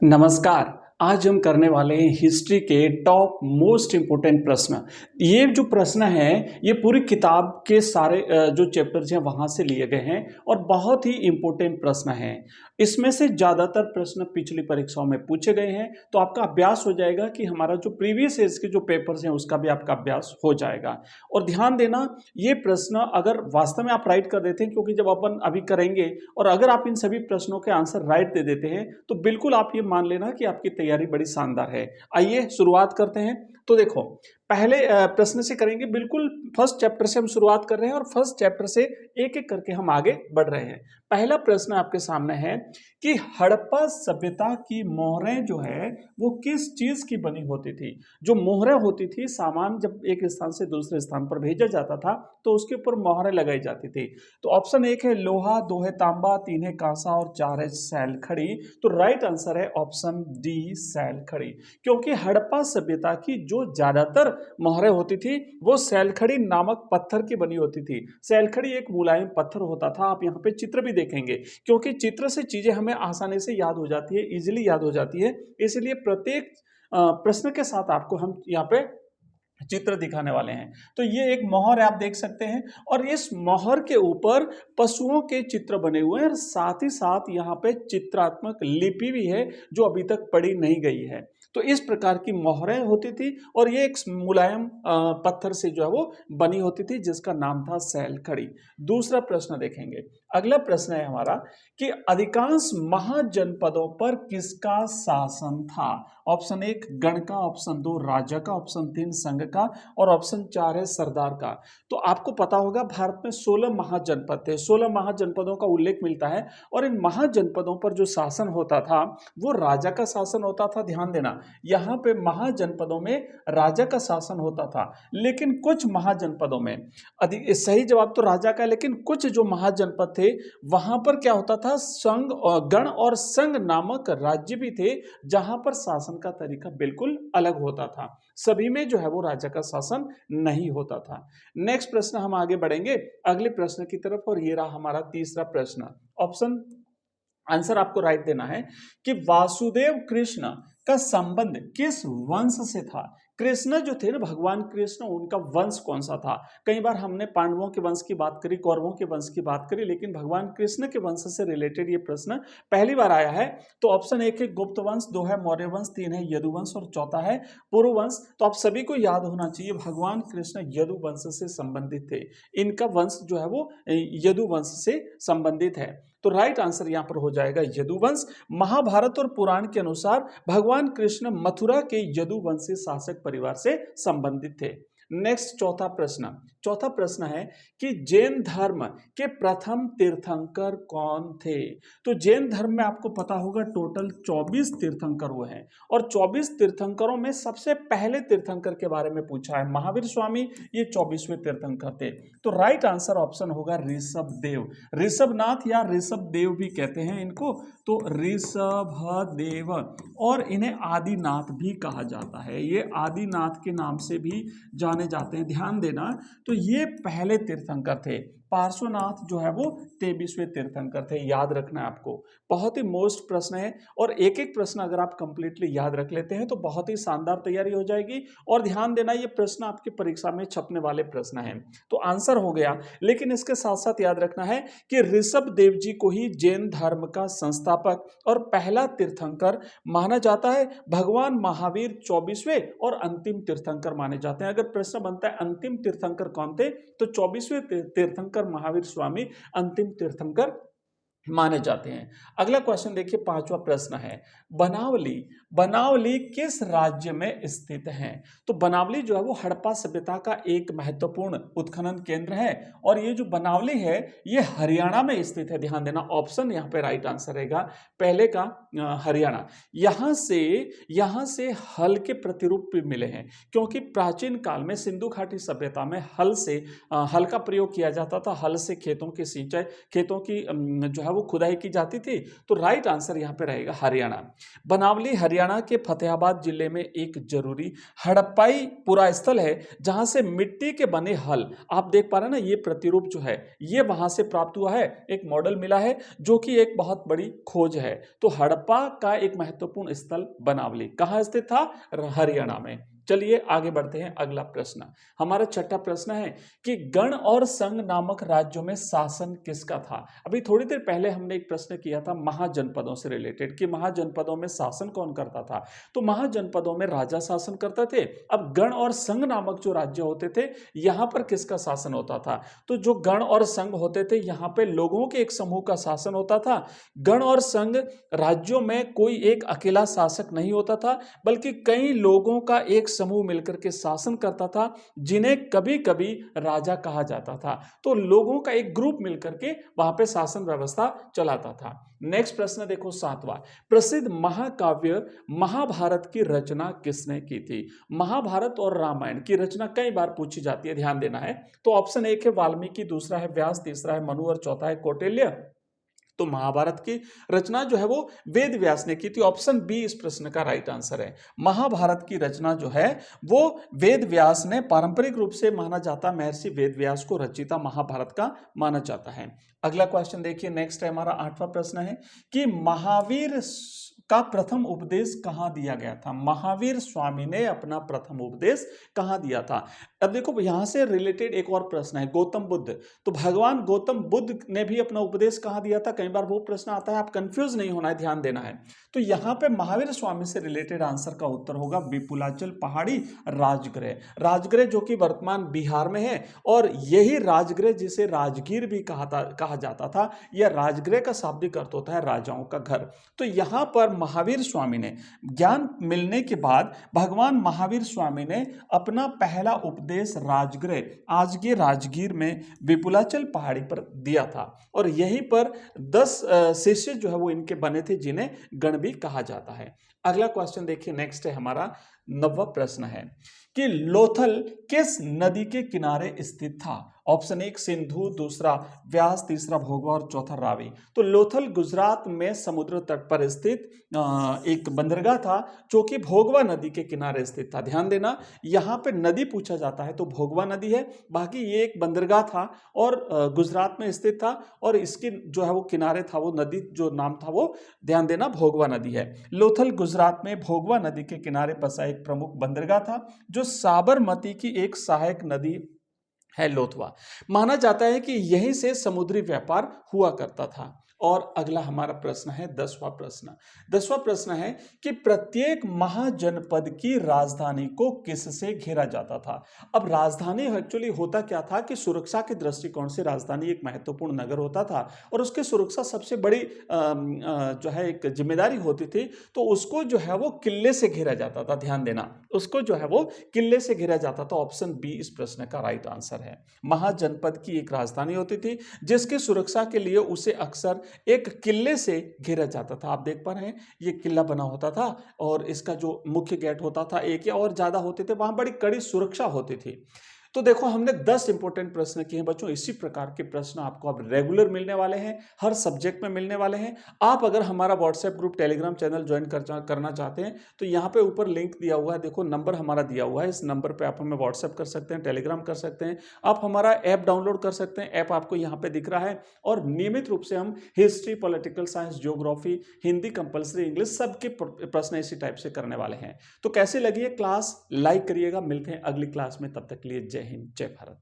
नमस्कार। आज हम करने वाले हैं हिस्ट्री के टॉप मोस्ट इम्पोर्टेंट प्रश्न। ये जो प्रश्न हैं ये पूरी किताब के सारे जो चैप्टर्स हैं वहाँ से लिए गए हैं और बहुत ही इम्पोर्टेंट प्रश्न हैं। इसमें से ज़्यादातर प्रश्न पिछली परीक्षाओं में पूछे गए हैं, तो आपका अभ्यास हो जाएगा कि हमारा जो प्रीवियस ईयर्स के जो पेपर्स हैं उसका भी आपका अभ्यास हो जाएगा। और ध्यान देना, ये प्रश्न अगर वास्तव में आप राइट कर देते हैं, क्योंकि जब अपन अभी करेंगे और अगर आप इन सभी प्रश्नों के आंसर राइट दे देते हैं तो बिल्कुल आप ये मान लेना कि आपकी तैयारी बड़ी शानदार है। आइए शुरुआत करते हैं। तो देखो, पहले प्रश्न से करेंगे। बिल्कुल फर्स्ट चैप्टर से हम शुरुआत कर रहे हैं और फर्स्ट चैप्टर से एक एक करके हम आगे बढ़ रहे हैं। पहला प्रश्न आपके सामने है कि हड़प्पा सभ्यता की मोहरें जो है वो किस चीज की बनी होती थी। जो मोहरें होती थी, सामान जब एक स्थान से दूसरे स्थान पर भेजा जाता था तो उसके ऊपर मोहरें लगाई जाती थी। तो ऑप्शन एक है लोहा, दो है तांबा, तीन है कांसा और चार है सैल खड़ी। तो राइट आंसर है ऑप्शन डी, सैल खड़ी। क्योंकि हड़प्पा सभ्यता की जो ज्यादातर मोहरें होती थी वो सैलखड़ी नामक पत्थर की बनी होती थी। सैलखड़ी एक मुलायम पत्थर होता था। आप यहाँ पे चित्र भी देखेंगे, क्योंकि चित्र से चीजें हमें आसानी से याद हो जाती है, इजीली याद हो जाती है। इसलिए प्रत्येक प्रश्न के साथ आपको हम यहाँ पे चित्र दिखाने वाले हैं। तो ये एक मोहर है, आप देख सकते हैं, और इस मोहर के ऊपर पशुओं के चित्र बने हुए हैं और साथ ही साथ यहाँ पे चित्रात्मक लिपि भी है जो अभी तक पढ़ी नहीं गई है। तो इस प्रकार की मोहरें होती थी और ये एक मुलायम पत्थर से जो है वो बनी होती थी जिसका नाम था सैलखड़ी। दूसरा प्रश्न देखेंगे। अगला प्रश्न है हमारा कि अधिकांश महाजनपदों पर किसका शासन था। ऑप्शन एक गण का, ऑप्शन दो राजा का, ऑप्शन तीन संघ का और ऑप्शन चार है सरदार का। तो आपको पता होगा भारत में 16 महाजनपद थे। 16 महाजनपदों का उल्लेख मिलता है और इन महाजनपदों पर जो शासन होता था वो राजा का शासन होता था। ध्यान देना, यहाँ पे महाजनपदों में राजा का शासन होता था, लेकिन कुछ महाजनपदों में सही जवाब तो राजा का है, लेकिन कुछ जो महाजनपद थे वहां पर क्या होता था, संघ और गण और संघ नामक राज्य भी थे जहां पर शासन का तरीका बिल्कुल अलग होता था। सभी में जो है वो राजा का शासन नहीं होता था। नेक्स्ट प्रश्न हम आगे बढ़ेंगे अगले प्रश्न की तरफ, और ये रहा हमारा तीसरा प्रश्न। ऑप्शन आंसर आपको राइट देना है कि वासुदेव कृष्ण का संबंध किस वंश से था। कृष्ण जो थे ना, भगवान कृष्ण, उनका वंश कौन सा था। कई बार हमने पांडवों के वंश की बात करी, कौरवों के वंश की बात करी, लेकिन भगवान कृष्ण के वंश से रिलेटेड ये प्रश्न पहली बार आया है। तो ऑप्शन एक है गुप्त वंश, दो है मौर्य वंश, तीन है यदुवंश और चौथा है पुरु वंश। तो आप सभी को याद होना चाहिए भगवान कृष्ण यदु वंश से संबंधित थे। इनका वंश जो है वो यदु वंश से संबंधित है। तो राइट आंसर यहां पर हो जाएगा यदुवंश। महाभारत और पुराण के अनुसार भगवान कृष्ण मथुरा के यदुवंशी शासक परिवार से संबंधित थे। नेक्स्ट चौथा प्रश्न है कि जैन धर्म के प्रथम तीर्थंकर कौन थे। तो जैन धर्म में आपको पता होगा टोटल 24 तीर्थंकर हुए हैं और 24 तीर्थंकरों में सबसे पहले तीर्थंकर के बारे में पूछा है महावीर स्वामी, ये 24वें तीर्थंकर थे। तो राइट आंसर ऑप्शन होगा ऋषभ देव। ऋषभनाथ या ऋषभ देव भी कहते हैं इनको, तो ऋषभ देव, और इन्हें आदिनाथ भी कहा जाता है। ये आदिनाथ के नाम से भी जाने जाते हैं। ध्यान देना, तो ये पहले तीर्थंकर थे। पार्श्वनाथ जो है वो 23वें तीर्थंकर थे। याद रखना है आपको, बहुत ही मोस्ट प्रश्न है और एक एक प्रश्न अगर आप कंप्लीटली याद रख लेते हैं तो बहुत ही शानदार तैयारी हो जाएगी। और ध्यान देना, ये प्रश्न आपकी परीक्षा में छपने वाले प्रश्न हैं। तो आंसर हो गया, लेकिन इसके साथ साथ याद रखना है कि ऋषभ देव जी को ही जैन धर्म का संस्थापक और पहला तीर्थंकर माना जाता है। भगवान महावीर 24वें और अंतिम तीर्थंकर माने जाते हैं। अगर प्रश्न बनता है अंतिम तीर्थंकर कौन थे, तो 24वें तीर्थंकर महावीर स्वामी अंतिम तीर्थंकर माने जाते हैं। अगला क्वेश्चन देखिए, पांचवा प्रश्न है बनावली किस राज्य में स्थित है। तो बनावली जो है वो हड़प्पा सभ्यता का एक महत्वपूर्ण उत्खनन केंद्र है और ये जो बनावली है ये हरियाणा में स्थित है। ध्यान देना, ऑप्शन यहाँ पे राइट आंसर रहेगा पहले का, हरियाणा। यहाँ से हल के प्रतिरूप भी मिले हैं, क्योंकि प्राचीन काल में सिंधु घाटी सभ्यता में हल का प्रयोग किया जाता था। हल से खेतों की सिंचाई, खेतों की जो है वो खुदाई की जाती थी। तो राइट आंसर यहाँ पे रहेगा हरियाणा। बनावली हरियाणा के फतेहाबाद जिले में एक जरूरी हड़प्पाई पुरा स्थल है जहां से मिट्टी के बने हल, आप देख पा रहे हैं ना, ये प्रतिरूप जो है ये वहां से प्राप्त हुआ है, एक मॉडल मिला है जो कि एक बहुत बड़ी खोज है। तो हड़प्पा का एक महत्वपूर्ण स्थल बनावली कहां स्थित था? हरियाणा में। चलिए आगे बढ़ते हैं। अगला प्रश्न, हमारा छठा प्रश्न है कि गण और संघ नामक राज्यों में शासन किसका था? अभी थोड़ी देर पहले हमने एक प्रश्न किया था महाजनपदों से रिलेटेड कि महाजनपदों में शासन कौन करता था। तो महाजनपदों में राजा शासन करते थे। अब गण और संघ नामक जो राज्य होते थे यहां पर किसका शासन होता था? तो जो गण और संघ होते थे यहां पे लोगों के एक समूह का शासन होता था। गण और संघ राज्यों में कोई एक अकेला शासक नहीं होता था, बल्कि कई लोगों का एक समूह मिलकर के शासन करता था, जिन्हें कभी कभी राजा कहा जाता था। तो लोगों का एक ग्रुप मिलकर के वहां पे शासन व्यवस्था चलाता था। नेक्स्ट प्रश्न देखो सातवां, प्रसिद्ध महाकाव्य महाभारत की रचना किसने की थी? महाभारत और रामायण की रचना कई बार पूछी जाती है, ध्यान देना है। तो ऑप्शन एक है वाल्मीकि, दूसरा है व्यास, तीसरा है मनु और चौथा है कौटिल्य। तो महाभारत की रचना जो है वो वेद व्यास ने की थी। ऑप्शन बी इस प्रश्न का राइट आंसर है। महाभारत की रचना जो है वो वेद व्यास ने, पारंपरिक रूप से माना जाता महर्षि वेद व्यास को रचिता महाभारत का माना जाता है। अगला क्वेश्चन देखिए, नेक्स्ट है हमारा आठवां प्रश्न है कि महावीर का प्रथम उपदेश कहां दिया गया था? महावीर स्वामी ने अपना प्रथम उपदेश कहां दिया था? अब देखो यहां से रिलेटेड एक और प्रश्न है, गौतम बुद्ध। तो भगवान गौतम बुद्ध ने भी अपना उपदेश कहां दिया था? कई बार वो प्रश्न आता है, आप कंफ्यूज नहीं होना है, ध्यान देना है। तो यहां पे महावीर स्वामी से रिलेटेड आंसर का उत्तर होगा विपुलाचल पहाड़ी राजगृह। राजगृह जो कि वर्तमान बिहार में है, और यही राजगृह जिसे राजगीर भी कहा जाता था, यह राजगृह का शाब्दिक अर्थ होता है राजाओं का घर। तो यहां पर महावीर स्वामी ने ज्ञान मिलने के बाद भगवान महावीर स्वामी ने अपना पहला उपदेश राजगृह, आज के राजगीर में विपुलाचल पहाड़ी पर दिया था। और यहीं पर 10 शिष्य जो है वो इनके बने थे, जिन्हें गण भी कहा जाता है। अगला क्वेश्चन देखिए, नेक्स्ट है हमारा 9वां प्रश्न है कि लोथल किस नदी के किनारे स्थित था? ऑप्शन एक सिंधु, दूसरा व्यास, तीसरा भोगवा और चौथा रावी। तो लोथल गुजरात में समुद्र तट पर स्थित एक बंदरगाह था जो कि भोगवा नदी के किनारे स्थित था। ध्यान देना, यहाँ पे नदी पूछा जाता है तो भोगवा नदी है, बाकी ये एक बंदरगाह था और गुजरात में स्थित था, और इसके जो है वो किनारे था, वो नदी जो नाम था वो ध्यान देना भोगवा नदी है। लोथल गुजरात में भोगवा नदी के किनारे बसा एक प्रमुख बंदरगाह था, जो साबरमती की एक सहायक नदी है लोथवा। माना जाता है कि यहीं से समुद्री व्यापार हुआ करता था। और अगला हमारा प्रश्न है 10वां प्रश्न। 10वां प्रश्न है कि प्रत्येक महाजनपद की राजधानी को किससे घेरा जाता था? अब राजधानी एक्चुअली होता क्या था कि सुरक्षा के दृष्टिकोण से राजधानी एक महत्वपूर्ण नगर होता था, और उसकी सुरक्षा सबसे बड़ी जो है एक जिम्मेदारी होती थी। तो उसको जो है वो किले से घेरा जाता था। ध्यान देना, उसको जो है वो किले से घेरा जाता था। ऑप्शन बी इस प्रश्न का राइट आंसर है। महाजनपद की एक राजधानी होती थी जिसकी सुरक्षा के लिए उसे अक्सर एक किले से घेरा जाता था। आप देख पा रहे हैं, ये किला बना होता था और इसका जो मुख्य गेट होता था, एक या और ज्यादा होते थे, वहां बड़ी कड़ी सुरक्षा होती थी। तो देखो हमने 10 इंपॉर्टेंट प्रश्न किए हैं बच्चों। इसी प्रकार के प्रश्न आपको अब रेगुलर मिलने वाले हैं, हर सब्जेक्ट में मिलने वाले हैं। आप अगर हमारा WhatsApp group, Telegram channel join करना चाहते हैं तो यहाँ पे ऊपर लिंक दिया हुआ है, देखो नंबर हमारा दिया हुआ है, इस नंबर पे आप हमें व्हाट्सएप कर सकते हैं, टेलीग्राम कर सकते हैं, आप हमारा ऐप डाउनलोड कर सकते हैं। ऐप आपको यहाँ पे दिख रहा है, और नियमित रूप से हम history, political science, geography, Hindi compulsory, English, सबके प्रश्न इसी टाइप से करने वाले हैं। तो कैसे लगी ये क्लास? लाइक करिएगा। मिलते हैं अगली क्लास में, तब तक के लिए जय हिंद, जय भारत।